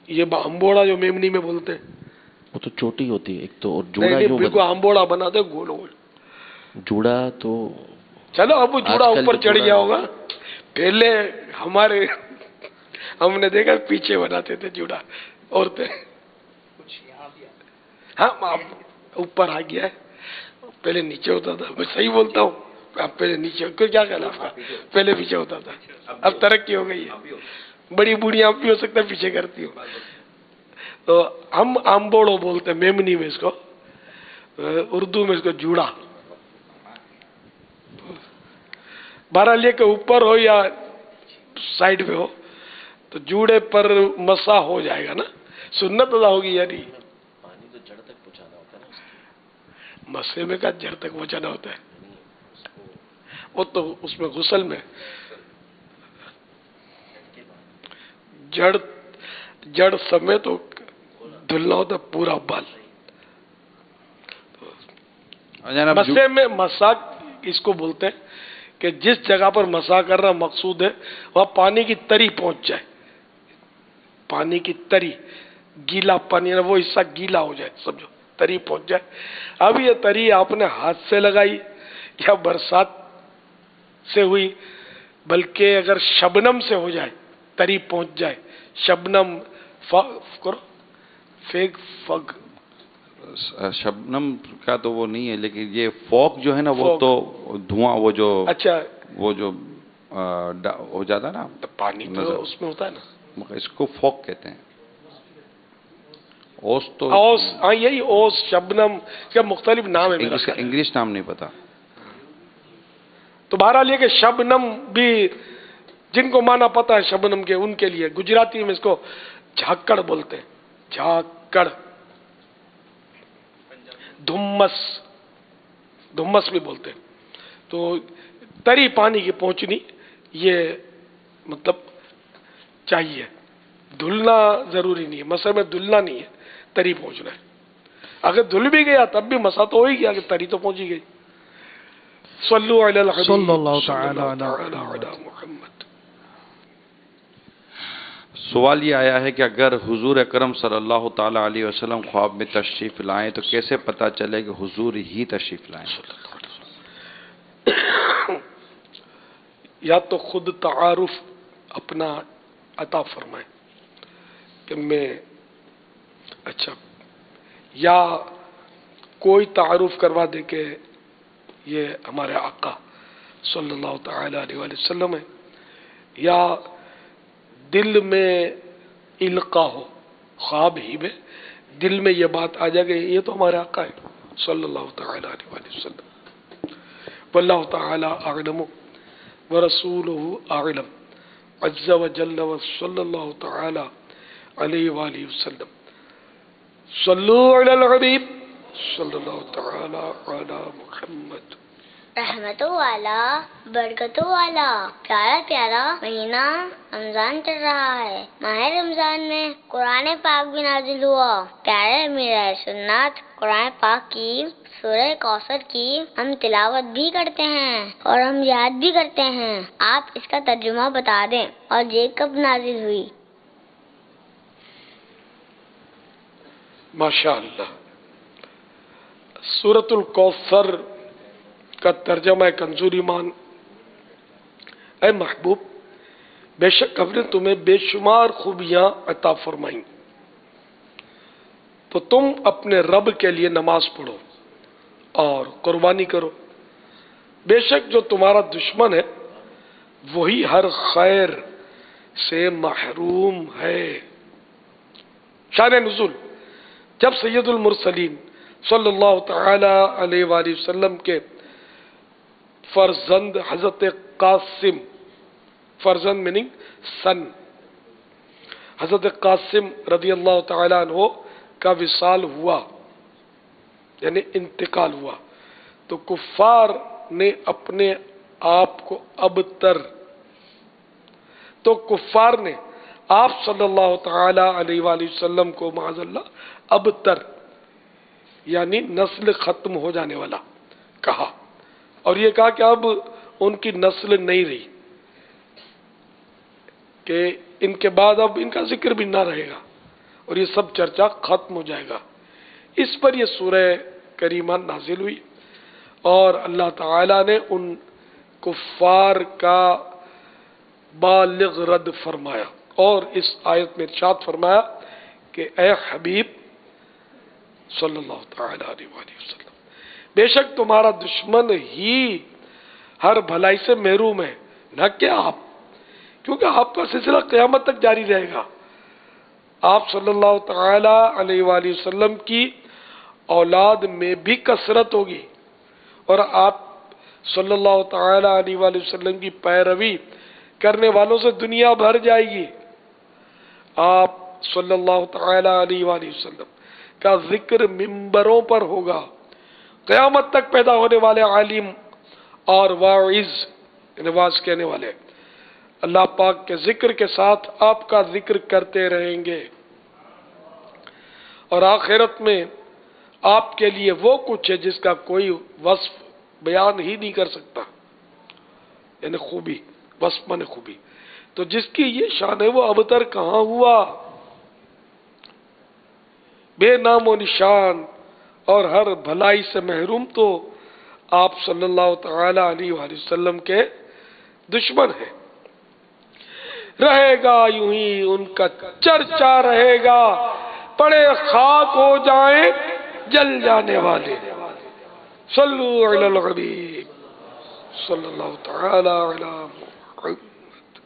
یہ ہمبوڑا جو میمنی میں بولتے ہیں، وہ تو چوٹی ہوتی ہے ایک تو، اور نہیں جوڑا جو بالکل ہمبوڑا بنا دے گول گول۔ جوڑا تو چلو اب وہ جوڑا آج کل اوپر جو چڑھ جوڑا گیا ہوگا، پہلے ہم نے دیکھا پیچھے بناتے تھے جوڑا عورتیں، ہاں اب اوپر آ گیا ہے، پہلے نیچے ہوتا تھا، میں صحیح بولتا ہوں، اب پہلے نیچے، کیا کہنا آپ کا، پہلے پیچھے ہوتا تھا، اب ترقی ہو گئی ہے، بڑی بوڑھیاں اب بھی ہو سکتا ہے پیچھے کرتی ہوں، تو ہم آمبوڑو بولتے ہیں میمنی میں اس کو، اردو میں اس کو جوڑا۔ بہرحال یہ کہ اوپر ہو یا سائڈ پہ ہو تو جوڑے پر مسا ہو جائے گا نا، سنت ادا ہوگی، یعنی پانی تو جڑ تک پہنچانا ہوتا ہے نا، مسے میں کا جڑ تک پہنچانا ہوتا ہے، وہ تو اس میں غسل میں جڑ سمیت تو دھلنا ہوتا ہے پورا بال۔ مسے میں مسا اس کو بولتے ہیں کہ جس جگہ پر مسا کرنا مقصود ہے وہاں پانی کی تری پہنچ جائے، پانی کی تری، گیلا پانی، وہ حصہ گیلا ہو جائے، سمجھو تری پہنچ جائے۔ اب یہ تری آپ نے ہاتھ سے لگائی یا برسات سے ہوئی، بلکہ اگر شبنم سے ہو جائے، تری پہنچ جائے، شبنم شبنم کا تو وہ نہیں ہے، لیکن یہ فوگ جو ہے نا، وہ تو دھواں، وہ جو اچھا وہ جو ہو جاتا ہے نا پانی تو اس میں ہوتا ہے نا، اس کو فوگ کہتے ہیں۔ اوس تو اوس، ہاں یہی اوس، شبنم کا مختلف نام ہے، اس کا انگلش نام نہیں پتا۔ تو بہرحال یہ کہ شبنم بھی جن کو مانا پتا ہے شبنم کے، ان کے لیے گجراتی میں اس کو جھاکڑ بولتے ہیں، جھاکڑ، دھمس بھی بولتے ہیں. تو تری پانی کی پہنچنی یہ مطلب چاہیے، دھلنا ضروری نہیں ہے، مسئلے میں دھلنا نہیں ہے، تری پہنچنا ہے. اگر دھل بھی گیا تب بھی مسا تو ہو ہی گیا کہ تری تو پہنچی گئی. صلو علی الحبیب صلی اللہ صلی تعالی اللہ علی تعالی محمد. علی محمد. سوال یہ آیا ہے کہ اگر حضور اکرم صلی اللہ تعالی علیہ وسلم خواب میں تشریف لائیں تو کیسے پتہ چلے کہ حضور ہی تشریف لائیں؟ یا تو خود تعارف اپنا عطا فرمائیں کہ میں اچھا، یا کوئی تعارف کروا دے کہ یہ ہمارے آقا صلی اللہ تعالی علیہ وآلہ وسلم ہے، یا دل میں القا ہو، خواب ہی میں دل میں یہ بات آ جائے کہ یہ تو ہمارے آقا ہے صلی اللہ تعالی علیہ وآلہ وسلم. واللہ تعالی اعلم ورسولہ اعلم عز وجل وصلی اللہ تعالی علیہ وآلہ وسلم. صلو علی الحبیب صلی اللہ تعالی علی محمد. رحمتوں والا، برکتوں والا، پیارا پیارا مہینہ رمضان چل رہا ہے. ماہ رمضان میں قرآن پاک بھی نازل ہوا. پیارے میرا سنت قرآن پاک کی سورہ کوثر کی ہم تلاوت بھی کرتے ہیں اور ہم یاد بھی کرتے ہیں. آپ اس کا ترجمہ بتا دیں اور یہ کب نازل ہوئی؟ ماشاء اللہ. سورۃ الکوثر کا ترجمہ ہے کنزور ایمان. اے محبوب، بے شک ہم نے تمہیں بے شمار خوبیاں عطا فرمائیں، تو تم اپنے رب کے لیے نماز پڑھو اور قربانی کرو. بے شک جو تمہارا دشمن ہے وہی ہر خیر سے محروم ہے. شان نزول: جب سید المرسلین صلی اللہ تعالی علیہ وآلہ وسلم کے فرزند حضرت قاسم، فرزند میننگ سن، حضرت قاسم رضی اللہ تعالی عنہ کا وصال ہوا، یعنی انتقال ہوا، تو کفار نے اپنے آپ کو ابتر، تو کفار نے آپ صلی اللہ تعالی علیہ وآلہ وسلم کو معاذ اللہ ابتر یعنی نسل ختم ہو جانے والا کہا، اور یہ کہا کہ اب ان کی نسل نہیں رہی، کہ ان کے بعد اب ان کا ذکر بھی نہ رہے گا اور یہ سب چرچا ختم ہو جائے گا. اس پر یہ سورہ کریمہ نازل ہوئی اور اللہ تعالی نے ان کفار کا بالغ رد فرمایا اور اس آیت میں ارشاد فرمایا کہ اے حبیب صلی اللہ تعالی علیہ وآلہ وسلم، بے شک تمہارا دشمن ہی ہر بھلائی سے محروم ہے، نہ کہ آپ، کیونکہ آپ کا سلسلہ قیامت تک جاری رہے گا. آپ صلی اللہ تعالی علیہ وآلہ وسلم کی اولاد میں بھی کثرت ہوگی اور آپ صلی اللہ تعالی علیہ وآلہ وسلم کی پیروی کرنے والوں سے دنیا بھر جائے گی. آپ صلی اللہ تعالی علیہ وآلہ وسلم کا ذکر ممبروں پر ہوگا. قیامت تک پیدا ہونے والے عالم اور واعظ، نواز کہنے والے، اللہ پاک کے ذکر کے ساتھ آپ کا ذکر کرتے رہیں گے، اور آخرت میں آپ کے لیے وہ کچھ ہے جس کا کوئی وصف بیان ہی نہیں کر سکتا، یعنی خوبی، وصف من خوبی. تو جس کی یہ شان ہے وہ ابتر کہاں ہوا، بے نام و نشان اور ہر بھلائی سے محروم تو آپ صلی اللہ تعالی علیہ وآلہ وسلم کے دشمن ہیں. رہے گا یوں ہی ان کا چرچا رہے گا، پڑے خاک ہو جائیں جل جانے والے. صلو علی الحبیب صلی اللہ تعالی علی محمد.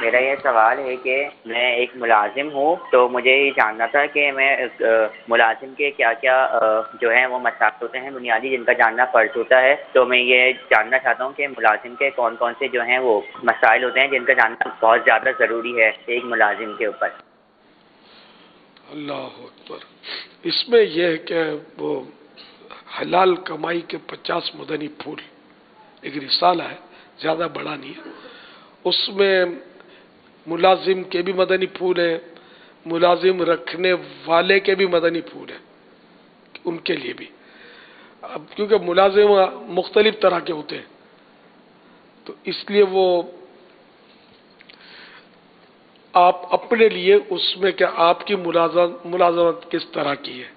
میرا یہ سوال ہے کہ میں ایک ملازم ہوں، تو مجھے یہ جاننا تھا کہ میں ملازم کے کیا کیا جو ہیں وہ مسائل ہوتے ہیں بنیادی جن کا جاننا فرض ہوتا ہے، تو میں یہ جاننا چاہتا ہوں کہ ملازم کے کون کون سے جو ہیں وہ مسائل ہوتے ہیں جن کا جاننا بہت زیادہ ضروری ہے ایک ملازم کے اوپر۔ اللہ اکبر۔ اس میں یہ ہے کہ وہ حلال کمائی کے 50 مدنی پھول ایک رسالہ ہے، زیادہ بڑا نہیں ہے، اس میں ملازم کے بھی مدنی پھول ہیں، ملازم رکھنے والے کے بھی مدنی پھول ہیں، ان کے لیے بھی۔ اب کیونکہ ملازم مختلف طرح کے ہوتے ہیں تو اس لیے وہ آپ اپنے لیے اس میں کہ آپ کی ملازمت کس طرح کی ہے۔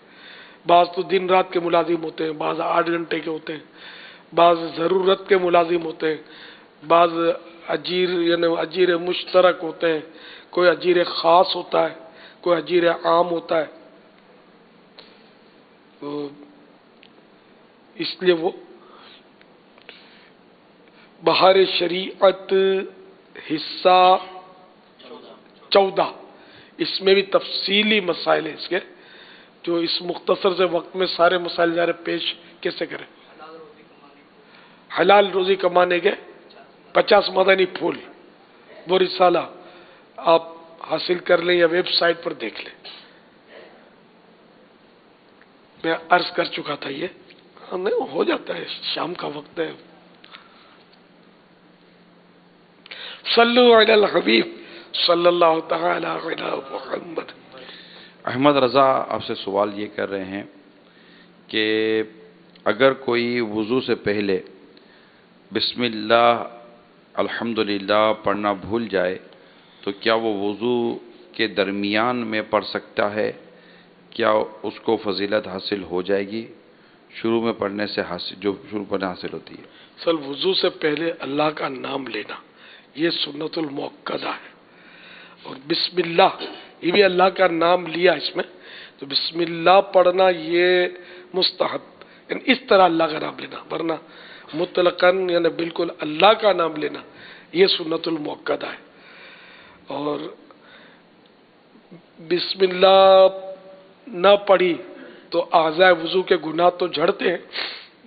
بعض تو دن رات کے ملازم ہوتے ہیں، بعض 8 گھنٹے کے ہوتے ہیں، بعض ضرورت کے ملازم ہوتے ہیں، بعض اجیر یعنی اجیر مشترک ہوتے ہیں، کوئی اجیر خاص ہوتا ہے، کوئی اجیر عام ہوتا ہے، تو اس لیے وہ بہار شریعت حصہ 14 اس میں بھی تفصیلی مسائل ہیں اس کے، جو اس مختصر سے وقت میں سارے مسائل ذرا پیش کیسے کریں۔ حلال روزی کمانے کے 50 مدنی پھول، وہ رسالہ آپ حاصل کر لیں یا ویب سائٹ پر دیکھ لیں۔ میں عرض کر چکا تھا یہ نہیں ہو جاتا ہے، شام کا وقت ہے۔ صلو علی الحبیب صلی اللہ تعالی علی محمد۔ احمد رضا آپ سے سوال یہ کر رہے ہیں کہ اگر کوئی وضو سے پہلے بسم اللہ الحمدللہ پڑھنا بھول جائے تو کیا وہ وضو کے درمیان میں پڑھ سکتا ہے؟ کیا اس کو فضیلت حاصل ہو جائے گی شروع میں پڑھنے سے حاصل ہوتی ہے؟ اصل وضو سے پہلے اللہ کا نام لینا یہ سنت المؤکدہ ہے، اور بسم اللہ یہ بھی اللہ کا نام لیا اس میں، تو بسم اللہ پڑھنا یہ مستحب، یعنی اس طرح اللہ کا نام لینا، ورنہ مطلقاً یعنی بالکل اللہ کا نام لینا یہ سنت المؤکدہ ہے۔ اور بسم اللہ نہ پڑھی تو اعضاء وضو کے گناہ تو جھڑتے ہیں،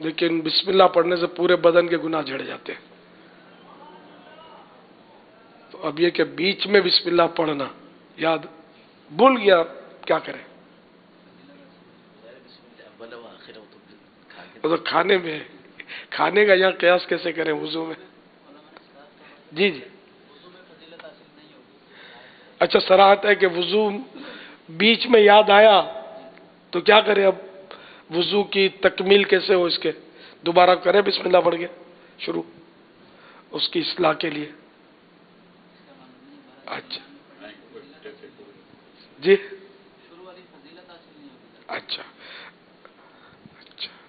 لیکن بسم اللہ پڑھنے سے پورے بدن کے گناہ جھڑ جاتے ہیں۔ تو اب یہ کہ بیچ میں بسم اللہ پڑھنا یاد بھول گیا کیا کریں؟ تو کھانے کا یہاں قیاس کیسے کریں وضو میں؟ جی جی اچھا، صراحت ہے کہ وضو بیچ میں یاد آیا تو کیا کریں؟ اب وضو کی تکمیل کیسے ہو اس کے؟ دوبارہ کریں بسم اللہ پڑھ کے شروع اس کی اصلاح کے لیے؟ اچھا جی اچھا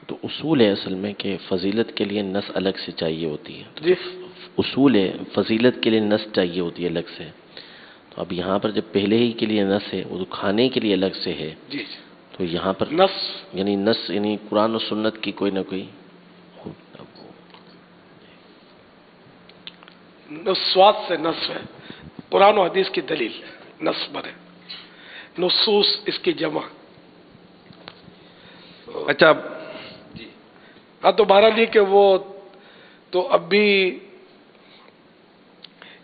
تو اصول ہے اصل میں کہ فضیلت کے لیے نس الگ سے چاہیے ہوتی ہے، جی اصول ہے فضیلت کے لیے نس چاہیے ہوتی ہے الگ سے، تو اب یہاں پر جب پہلے ہی کے لیے نس ہے وہ تو کھانے کے لیے الگ سے ہے، جی تو یہاں پر نس یعنی قرآن و سنت کی کوئی نہ کوئی نسوات سے نس ہے، قرآن و حدیث کی دلیل نس بنے، نصوص اس کی جمع۔ اچھا ہاں تو بہرحال یہ کہ وہ تو اب بھی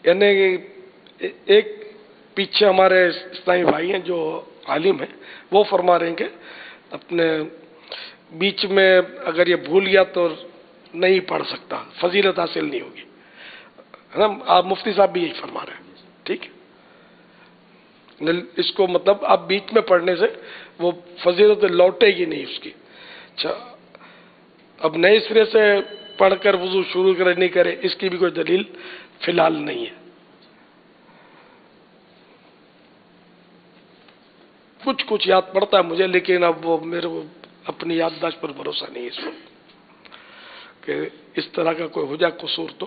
یعنی ایک پیچھے ہمارے اسلامی بھائی ہیں جو عالم ہیں وہ فرما رہے ہیں کہ اپنے بیچ میں اگر یہ بھول گیا تو نہیں پڑھ سکتا، فضیلت حاصل نہیں ہوگی، ہے نا؟ آپ مفتی صاحب بھی یہی فرما رہے ہیں، ٹھیک ہے؟ اس کو مطلب آپ بیچ میں پڑھنے سے وہ فضیلت لوٹے گی نہیں اس کی۔ اچھا، اب نئے سرے سے پڑھ کر وضو شروع کرے نہیں کرے اس کی بھی کوئی دلیل فی الحال نہیں ہے۔ کچھ یاد پڑتا ہے مجھے، لیکن اب وہ میرے کو اپنی یادداشت پر بھروسہ نہیں ہے اس وقت کہ اس طرح کا کوئی ہو جائے قصور، تو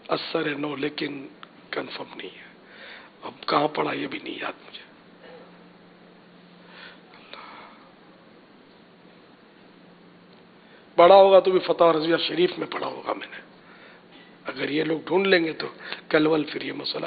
اثر ہے نو، لیکن کنفرم نہیں ہے۔ اب کہاں پڑھا یہ بھی نہیں یاد مجھے۔ پڑھا ہوگا تو بھی فتح رضویہ شریف میں پڑھا ہوگا میں نے، اگر یہ لوگ ڈھونڈ لیں گے تو کل ول پھر یہ مسئلہ